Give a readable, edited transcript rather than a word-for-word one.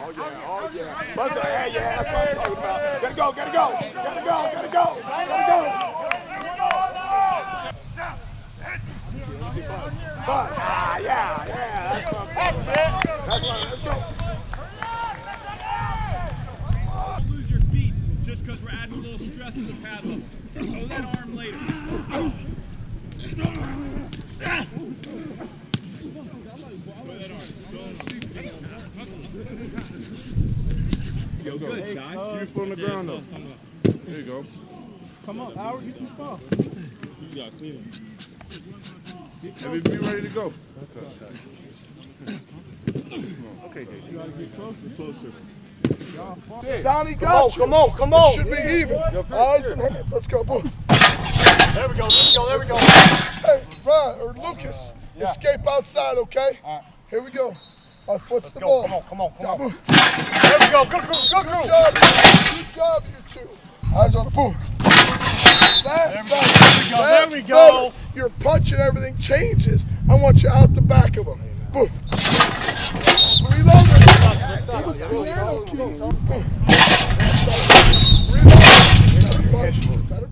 Oh, yeah. Oh, yeah. That's what I'm talking about. Gotta go. Gotta go. Yeah. That's it. Let's go. Don't lose your feet just because we're adding a little stress to the pad level. Throw that arm later. Yo, good, John. Your foot on the ground, though. There you go. Come on, Howard, you too far. You got clean him. Be ready to go. Okay, Jay. You gotta get closer. Donnie got you. Come on. It should be even. Eyes and hands. Let's go. Boom. There we go. Hey, Ron or Lucas, escape outside, okay? All right. Here we go. My foot's the ball. Come on. Down, boom. There we go. Good Good job, you two. Eyes on the boom. That's better. There we go. Your punch and everything changes. I want you out the back of them. Boom. Reload it. Clear, Cuse. Boom. Reload. Better punch.